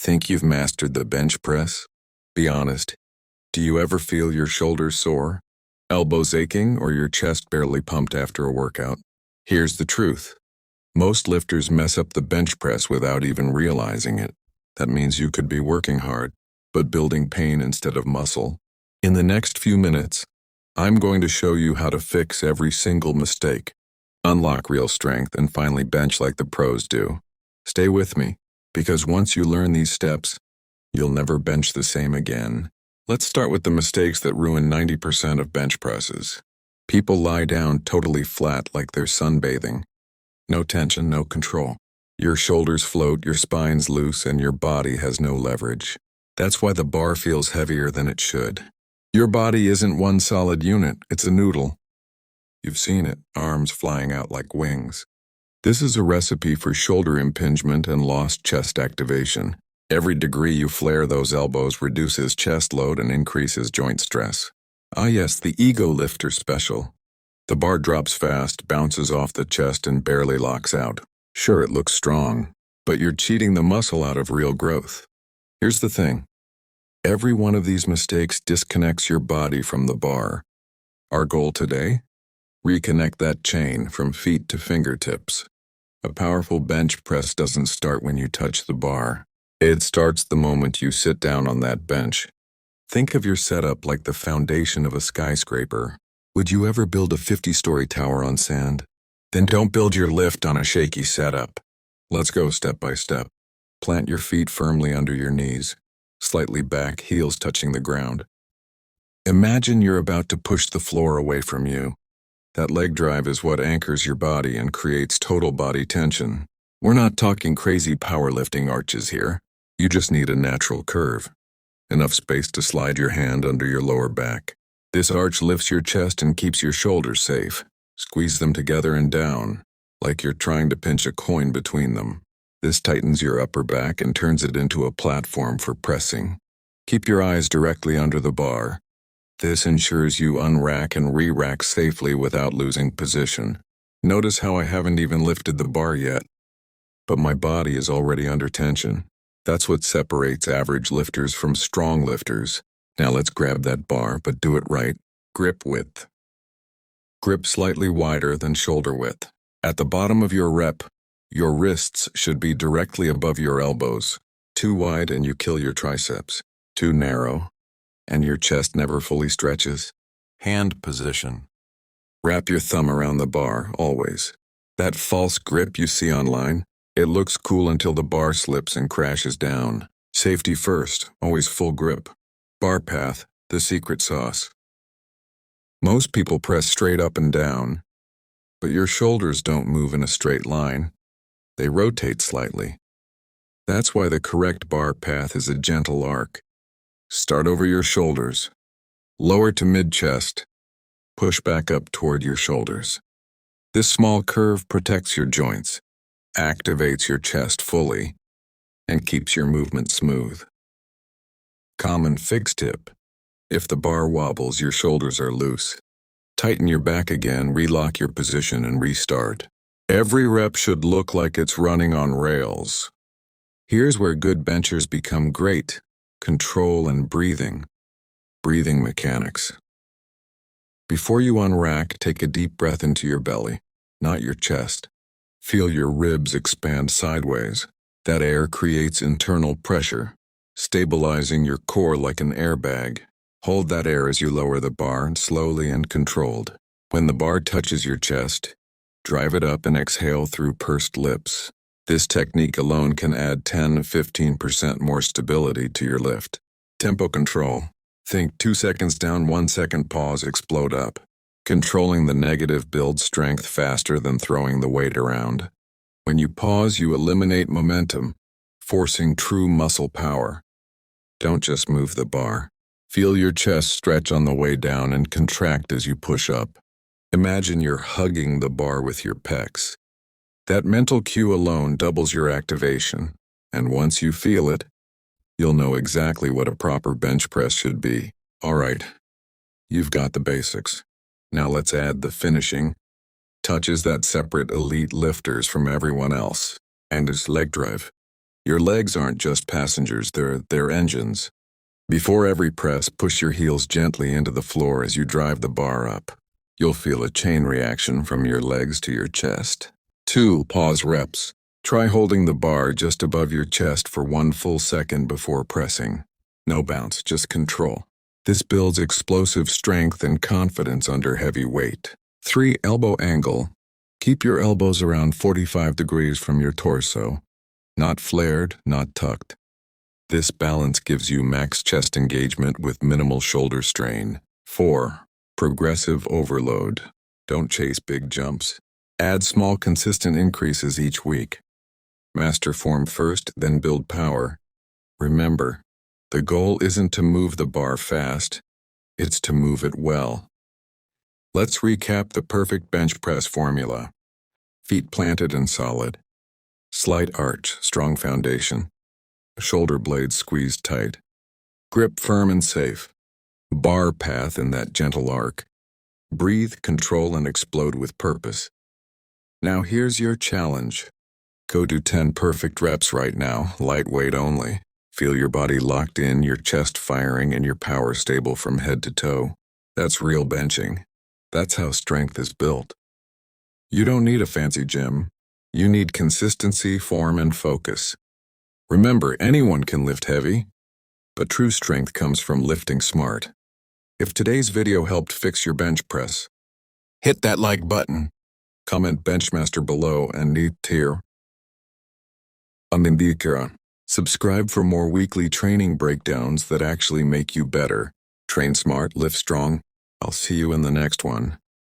Think you've mastered the bench press? Be honest. Do you ever feel your shoulders sore, elbows aching, or your chest barely pumped after a workout? Here's the truth. Most lifters mess up the bench press without even realizing it. That means you could be working hard, but building pain instead of muscle. In the next few minutes, I'm going to show you how to fix every single mistake, unlock real strength, and finally bench like the pros do. Stay with me, because once you learn these steps, you'll never bench the same again. Let's start with the mistakes that ruin 90% of bench presses. People lie down totally flat like they're sunbathing. No tension, no control. Your shoulders float, your spine's loose, and your body has no leverage. That's why the bar feels heavier than it should. Your body isn't one solid unit, it's a noodle. You've seen it, arms flying out like wings. This is a recipe for shoulder impingement and lost chest activation. Every degree you flare those elbows reduces chest load and increases joint stress. Ah yes, the ego lifter special. The bar drops fast, bounces off the chest, and barely locks out. Sure, it looks strong, but you're cheating the muscle out of real growth. Here's the thing. Every one of these mistakes disconnects your body from the bar. Our goal today? Reconnect that chain from feet to fingertips. A powerful bench press doesn't start when you touch the bar. It starts the moment you sit down on that bench. Think of your setup like the foundation of a skyscraper. Would you ever build a 50-story tower on sand? Then don't build your lift on a shaky setup. Let's go step by step. Plant your feet firmly under your knees, slightly back, heels touching the ground. Imagine you're about to push the floor away from you. That leg drive is what anchors your body and creates total body tension. We're not talking crazy powerlifting arches here. You just need a natural curve. Enough space to slide your hand under your lower back. This arch lifts your chest and keeps your shoulders safe. Squeeze them together and down, like you're trying to pinch a coin between them. This tightens your upper back and turns it into a platform for pressing. Keep your eyes directly under the bar. This ensures you unrack and re-rack safely without losing position. Notice how I haven't even lifted the bar yet, but my body is already under tension. That's what separates average lifters from strong lifters. Now let's grab that bar, but do it right. Grip width. Grip slightly wider than shoulder width. At the bottom of your rep, your wrists should be directly above your elbows. Too wide and you kill your triceps. Too narrow, and your chest never fully stretches. Hand position. Wrap your thumb around the bar, always. That false grip you see online, it looks cool until the bar slips and crashes down. Safety first, always full grip. Bar path, the secret sauce. Most people press straight up and down, but your shoulders don't move in a straight line. They rotate slightly. That's why the correct bar path is a gentle arc. Start over your shoulders. Lower to mid-chest. Push back up toward your shoulders. This small curve protects your joints, activates your chest fully, and keeps your movement smooth. Common fix tip. If the bar wobbles, your shoulders are loose. Tighten your back again, relock your position, and restart. Every rep should look like it's running on rails. Here's where good benchers become great. Control and breathing. Breathing mechanics. Before you unrack, take a deep breath into your belly, not your chest. Feel your ribs expand sideways. That air creates internal pressure, stabilizing your core like an airbag. Hold that air as you lower the bar, slowly and controlled. When the bar touches your chest, drive it up and exhale through pursed lips. This technique alone can add 10–15% more stability to your lift. Tempo control. Think 2 seconds down, 1 second pause, explode up. Controlling the negative builds strength faster than throwing the weight around. When you pause, you eliminate momentum, forcing true muscle power. Don't just move the bar. Feel your chest stretch on the way down and contract as you push up. Imagine you're hugging the bar with your pecs. That mental cue alone doubles your activation, and once you feel it, you'll know exactly what a proper bench press should be. All right, you've got the basics. Now let's add the finishing touches that separate elite lifters from everyone else, and its leg drive. Your legs aren't just passengers, they're engines. Before every press, push your heels gently into the floor as you drive the bar up. You'll feel a chain reaction from your legs to your chest. 2. Pause reps. Try holding the bar just above your chest for 1 full second before pressing. No bounce, just control. This builds explosive strength and confidence under heavy weight. 3. Elbow angle. Keep your elbows around 45 degrees from your torso. Not flared, not tucked. This balance gives you max chest engagement with minimal shoulder strain. 4. Progressive overload. Don't chase big jumps. Add small consistent increases each week. Master form first, then build power. Remember, the goal isn't to move the bar fast, it's to move it well. Let's recap the perfect bench press formula. Feet planted and solid. Slight arch, strong foundation. Shoulder blades squeezed tight. Grip firm and safe. Bar path in that gentle arc. Breathe, control, and explode with purpose. Now here's your challenge. Go do 10 perfect reps right now, lightweight only. Feel your body locked in, your chest firing, and your power stable from head to toe. That's real benching. That's how strength is built. You don't need a fancy gym. You need consistency, form, and focus. Remember, anyone can lift heavy, but true strength comes from lifting smart. If today's video helped fix your bench press, hit that like button, comment Benchmaster below, and tier. Subscribe for more weekly training breakdowns that actually make you better. Train smart, lift strong. I'll see you in the next one.